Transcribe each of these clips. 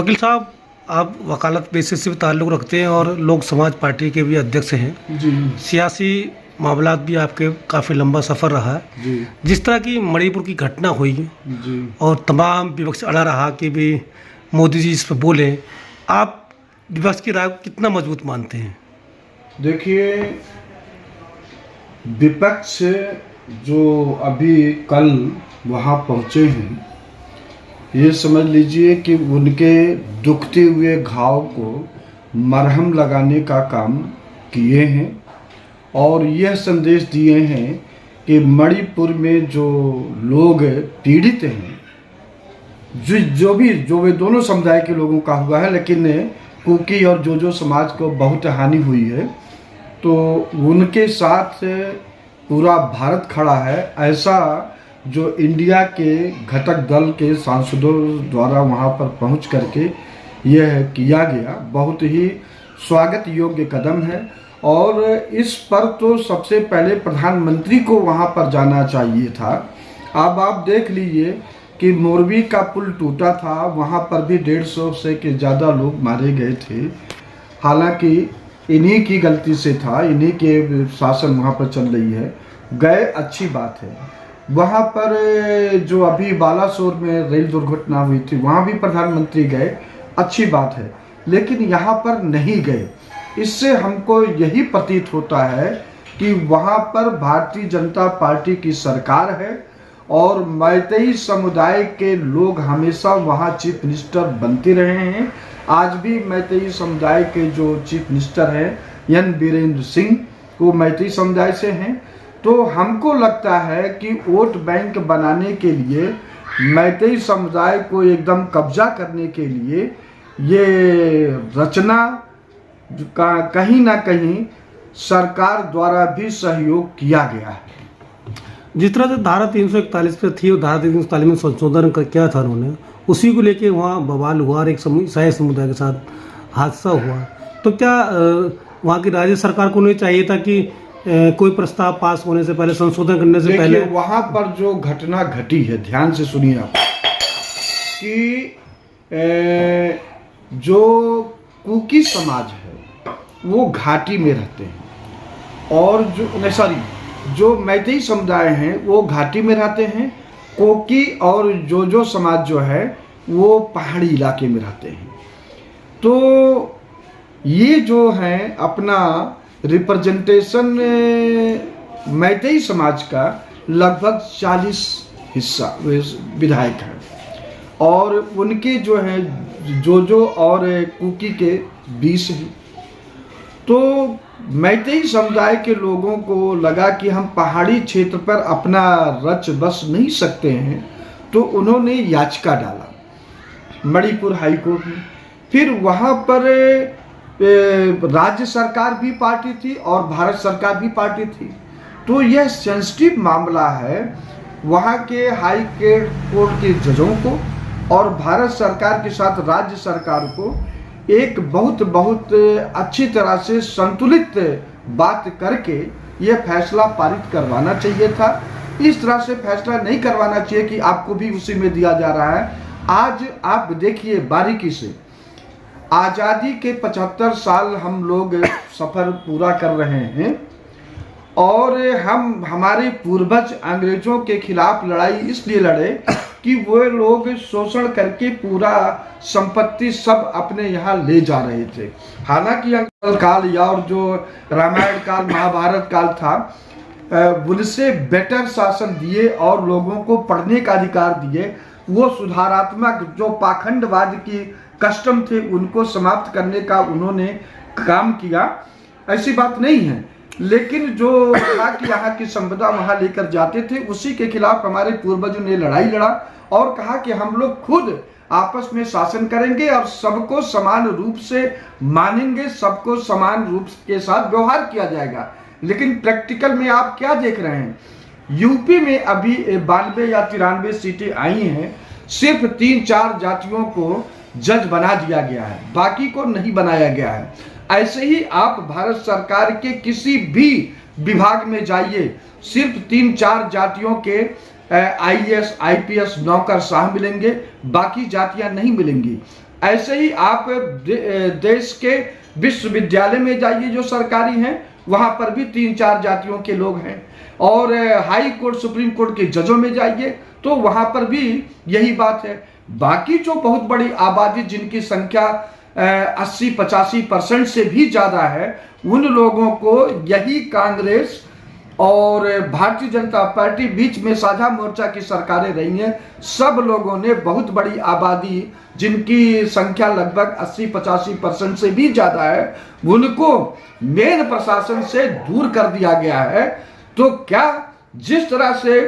वकील साहब, आप वकालत पेशे से भी ताल्लुक़ रखते हैं और लोक समाज पार्टी के भी अध्यक्ष हैं। जी सियासी मामलात भी आपके काफ़ी लंबा सफ़र रहा है। जी जिस तरह की मणिपुर की घटना हुई जी और तमाम विपक्ष अड़ा रहा कि भी मोदी जी इस पर बोलें, आप विपक्ष की राय को कितना मजबूत मानते हैं? देखिए, विपक्ष जो अभी कल वहाँ पहुँचे हैं, ये समझ लीजिए कि उनके दुखते हुए घाव को मरहम लगाने का काम किए हैं और यह संदेश दिए हैं कि मणिपुर में जो लोग पीड़ित हैं, जो वे दोनों समुदाय के लोगों का हुआ है, लेकिन कुकी और जो समाज को बहुत हानि हुई है, तो उनके साथ पूरा भारत खड़ा है। ऐसा जो इंडिया के घटक दल के सांसदों द्वारा वहां पर पहुंच करके यह किया गया, बहुत ही स्वागत योग्य कदम है। और इस पर तो सबसे पहले प्रधानमंत्री को वहां पर जाना चाहिए था। अब आप देख लीजिए कि मोरबी का पुल टूटा था, वहां पर भी 150 से के ज़्यादा लोग मारे गए थे। हालांकि इन्हीं की गलती से था, इन्हीं के शासन वहां पर चल रही है। गए, अच्छी बात है। वहां पर जो अभी बालासोर में रेल दुर्घटना हुई थी, वहां भी प्रधानमंत्री गए, अच्छी बात है। लेकिन यहाँ पर नहीं गए। इससे हमको यही प्रतीत होता है कि वहाँ पर भारतीय जनता पार्टी की सरकार है और मैतेई समुदाय के लोग हमेशा वहाँ चीफ मिनिस्टर बनते रहे हैं। आज भी मैतेई समुदाय के जो चीफ मिनिस्टर हैं, एन बीरेंद्र सिंह, वो मैतेई समुदाय से हैं। तो हमको लगता है कि वोट बैंक बनाने के लिए, मैतेई समुदाय को एकदम कब्जा करने के लिए ये रचना का कहीं ना कहीं सरकार द्वारा भी सहयोग किया गया है। जिस तरह से धारा 341 पे थी और धारा 341 में संशोधन किया था उन्होंने, उसी को लेके वहाँ बवाल हुआ और एक ईसाई समुदाय के साथ हादसा हुआ। तो क्या वहाँ की राज्य सरकार को नहीं चाहिए था कि कोई प्रस्ताव पास होने से पहले, संशोधन करने से पहले? वहाँ पर जो घटना घटी है, ध्यान से सुनिए आप, कि जो कुकी समाज है वो घाटी में रहते हैं और जो मैतेई समुदाय हैं वो घाटी में रहते हैं। कोकी और जो समाज जो है वो पहाड़ी इलाके में रहते हैं। तो ये जो है अपना रिप्रेजेंटेशन मैतेई समाज का लगभग 40 हिस्सा विधायक हैं और उनके जो है जो और कुकी के 20 हैं। तो मैतेई समुदाय के लोगों को लगा कि हम पहाड़ी क्षेत्र पर अपना रच बस नहीं सकते हैं, तो उन्होंने याचिका डाला मणिपुर हाई कोर्ट में। फिर वहाँ पर राज्य सरकार भी पार्टी थी और भारत सरकार भी पार्टी थी। तो यह सेंसिटिव मामला है वहाँ के हाई कोर्ट के जजों को और भारत सरकार के साथ राज्य सरकार को एक बहुत अच्छी तरह से संतुलित बात करके यह फैसला पारित करवाना चाहिए था। इस तरह से फैसला नहीं करवाना चाहिए कि आपको भी उसी में दिया जा रहा है। आज आप देखिए बारीकी से, आज़ादी के 75 साल हम लोग सफ़र पूरा कर रहे हैं और हमारे पूर्वज अंग्रेजों के खिलाफ लड़ाई इसलिए लड़े कि वो लोग शोषण करके पूरा संपत्ति सब अपने यहाँ ले जा रहे थे। हालांकि अंग्रेज काल या और जो रामायण काल, महाभारत काल था, उनसे बेटर शासन दिए और लोगों को पढ़ने का अधिकार दिए। वो सुधारात्मक जो पाखंडवाद की कस्टम थे उनको समाप्त करने का उन्होंने काम किया, ऐसी बात नहीं है। लेकिन जो था कि यहाँ की संपदा वहाँ लेकर जाते थे, उसी के खिलाफ हमारे पूर्वजों ने लड़ाई लड़ा और कहा कि हम लोग खुद आपस में शासन करेंगे और सबको समान रूप से मानेंगे, सबको समान रूप के साथ व्यवहार किया जाएगा। लेकिन प्रैक्टिकल में आप क्या देख रहे हैं? यूपी में अभी 92 या 93 सीटें आई हैं, सिर्फ 3-4 जातियों को जज बना दिया गया है, बाकी को नहीं बनाया गया है। ऐसे ही आप भारत सरकार के किसी भी विभाग में जाइए, सिर्फ 3-4 जातियों के IAS IPS नौकरशाह मिलेंगे, बाकी जातियां नहीं मिलेंगी। ऐसे ही आप देश के विश्वविद्यालय में जाइए जो सरकारी हैं, वहां पर भी 3-4 जातियों के लोग हैं। और हाई कोर्ट सुप्रीम कोर्ट के जजों में जाइए तो वहां पर भी यही बात है। बाकी जो बहुत बड़ी आबादी जिनकी संख्या 80-85% से भी ज्यादा है, उन लोगों को यही कांग्रेस और भारतीय जनता पार्टी बीच में साझा मोर्चा की सरकारें रही हैं। सब लोगों ने बहुत बड़ी आबादी जिनकी संख्या लगभग 80-85% से भी ज्यादा है, उनको मेन प्रशासन से दूर कर दिया गया है। तो क्या जिस तरह से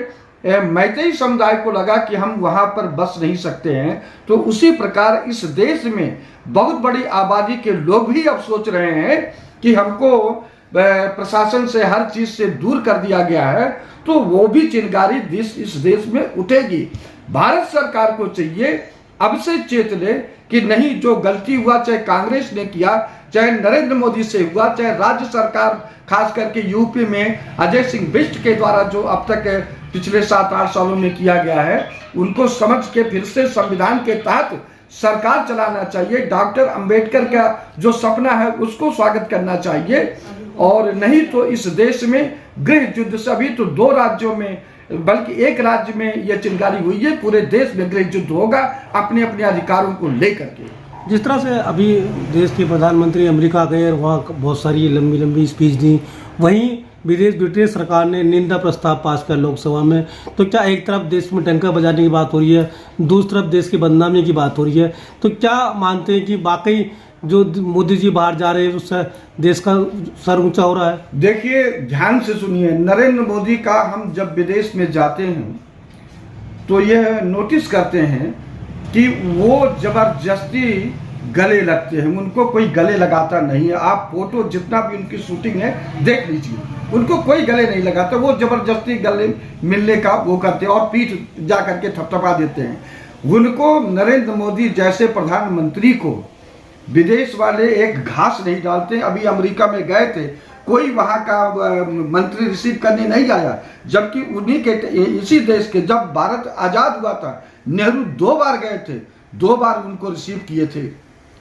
मैतेई समुदाय को लगा कि हम वहां पर बस नहीं सकते हैं, तो उसी प्रकार इस देश में बहुत बड़ी आबादी के लोग भी अब सोच रहे हैं कि हमको प्रशासन से हर चीज से दूर कर दिया गया है, तो वो भी चिंगारी इस देश में उठेगी। भारत सरकार को चाहिए अब से चेत ले कि नहीं, जो गलती हुआ चाहे कांग्रेस ने किया, चाहे नरेंद्र मोदी से हुआ, चाहे राज्य सरकार खास करके यूपी में अजय सिंह बिष्ट के द्वारा जो अब तक पिछले 7-8 सालों में किया गया है, उनको समझ के फिर से संविधान के तहत सरकार चलाना चाहिए। डॉक्टर अंबेडकर का जो सपना है उसको स्वागत करना चाहिए। और नहीं तो इस देश में गृह युद्ध से, अभी तो 2 राज्यों में बल्कि एक राज्य में यह चिंगारी हुई है, पूरे देश में गृह युद्ध होगा अपने अपने अधिकारों को लेकर के। जिस तरह से अभी देश के प्रधानमंत्री अमेरिका गए और वहाँ बहुत सारी लंबी लंबी स्पीच दी, वहीं ब्रिटिश सरकार ने निंदा प्रस्ताव पास किया लोकसभा में, तो क्या एक तरफ देश में टंका बजाने की बात हो रही है, दूसरी तरफ देश की बदनामी की बात हो रही है, तो क्या मानते हैं कि वाकई जो मोदी जी बाहर जा रहे हैं उससे देश का सर ऊंचा हो रहा है? देखिए, ध्यान से सुनिए, नरेंद्र मोदी का हम जब विदेश में जाते हैं तो यह नोटिस करते हैं कि वो जबरदस्ती गले लगते हैं। उनको कोई गले लगाता नहीं है। आप फोटो जितना भी उनकी शूटिंग है देख लीजिए, उनको कोई गले नहीं लगाता। वो जबरदस्ती गले मिलने का वो करते हैं और पीठ जा करके थपथपा देते हैं। उनको नरेंद्र मोदी जैसे प्रधानमंत्री को विदेश वाले एक घास नहीं डालते। अभी अमेरिका में गए थे, कोई वहां का मंत्री रिसीव करने नहीं आया, जबकि उन्हीं के इसी देश के जब भारत आजाद हुआ था, नेहरू 2 बार गए थे, 2 बार उनको रिसीव किए थे।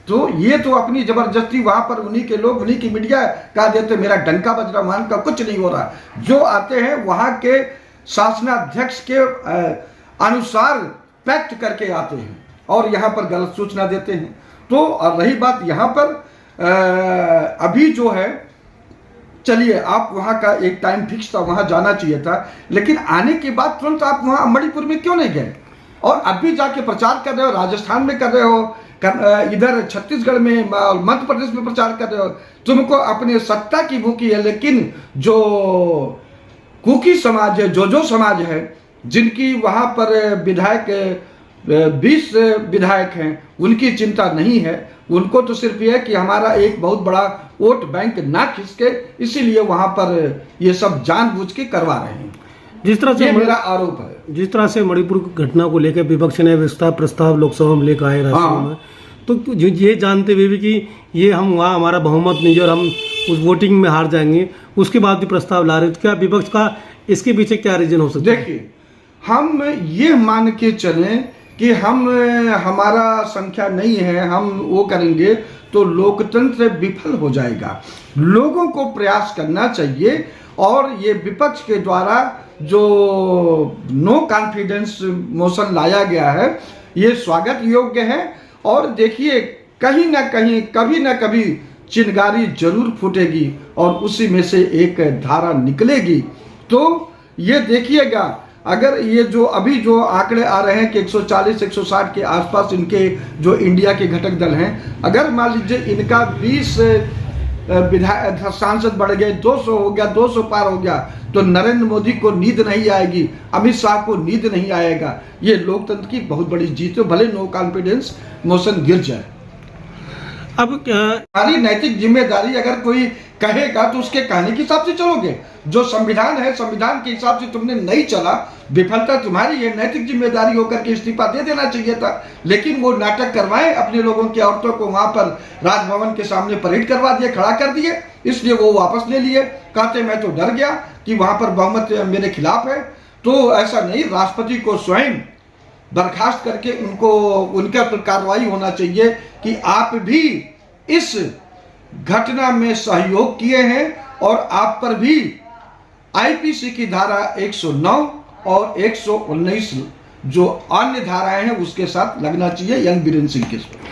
तो ये तो अपनी जबरदस्ती वहां पर उन्हीं के लोग, उन्हीं की मीडिया कह देते मेरा डंका बज रहा, वहां का कुछ नहीं हो रहा। जो आते हैं वहां के शासनाध्यक्ष के अनुसार पैक्ट करके आते हैं और यहाँ पर गलत सूचना देते हैं। तो और रही बात यहाँ पर अभी जो है, चलिए आप वहाँ का एक टाइम फिक्स था, वहाँ जाना चाहिए था, लेकिन आने के बाद तुरंत आप वहाँ मणिपुर में क्यों नहीं गए? और अब भी जाके प्रचार कर रहे हो, राजस्थान में कर रहे हो, इधर छत्तीसगढ़ में, मध्य प्रदेश में प्रचार कर रहे हो। तुमको अपने सत्ता की भूखी है, लेकिन जो कुकी समाज है, जो समाज है, जिनकी वहाँ पर विधायक 20 विधायक हैं, उनकी चिंता नहीं है। उनको तो सिर्फ यह है कि हमारा एक बहुत बड़ा वोट बैंक ना खिसके, इसीलिए वहां पर ये सब जानबूझ के करवा रहे हैं। जिस तरह से मेरा आरोप है। जिस तरह से मणिपुर की घटना को लेकर विपक्ष ने विस्तार प्रस्ताव लोकसभा में लेकर आए राष्ट्रसभा में, तो ये जानते हुए भी कि ये हम वहाँ हमारा बहुमत नहीं है और हम उस वोटिंग में हार जाएंगे, उसके बाद भी प्रस्ताव ला रहे, तो क्या विपक्ष का इसके पीछे क्या रीजन हो सकता है? देखिए, हम ये मान के चलें कि हमारा संख्या नहीं है, हम वो करेंगे तो लोकतंत्र विफल हो जाएगा। लोगों को प्रयास करना चाहिए और ये विपक्ष के द्वारा जो नो कॉन्फिडेंस मोशन लाया गया है, ये स्वागत योग्य है। और देखिए, कहीं ना कहीं कभी ना कभी चिंगारी जरूर फूटेगी और उसी में से एक धारा निकलेगी। तो ये देखिएगा, अगर ये जो अभी जो आंकड़े आ रहे हैं कि 140-160 के आसपास इनके जो इंडिया के घटक दल हैं, अगर मान लीजिए इनका 20 विधायक सांसद बढ़ गए, 200 हो गया, 200 पार हो गया, तो नरेंद्र मोदी को नींद नहीं आएगी, अमित शाह को नींद नहीं आएगा। ये लोकतंत्र की बहुत बड़ी जीत है, भले नो कॉन्फिडेंस मोशन गिर जाए। अब हमारी नैतिक जिम्मेदारी, अगर कोई कहेगा तो उसके कहने के हिसाब से चलोगे। जो संविधान है, संविधान के हिसाब से तुमने नहीं चला, विफलता तुम्हारी है, नैतिक जिम्मेदारी होकर के इस्तीफा दे देना चाहिए था। लेकिन वो नाटक करवाए, अपने लोगों की औरतों को वहां पर राजभवन के सामने परेड करवा दिए, खड़ा कर दिए, इसलिए वो वापस ले लिए। कहते मैं तो डर गया कि वहां पर बहुमत मेरे खिलाफ है। तो ऐसा नहीं, राष्ट्रपति को स्वयं बर्खास्त करके उनको उनके ऊपर कार्रवाई होना चाहिए कि आप भी इस घटना में सहयोग किए हैं और आप पर भी आईपीसी की धारा 109 और 119 जो अन्य धाराएं हैं उसके साथ लगना चाहिए यंग बीरेन सिंह केस पर।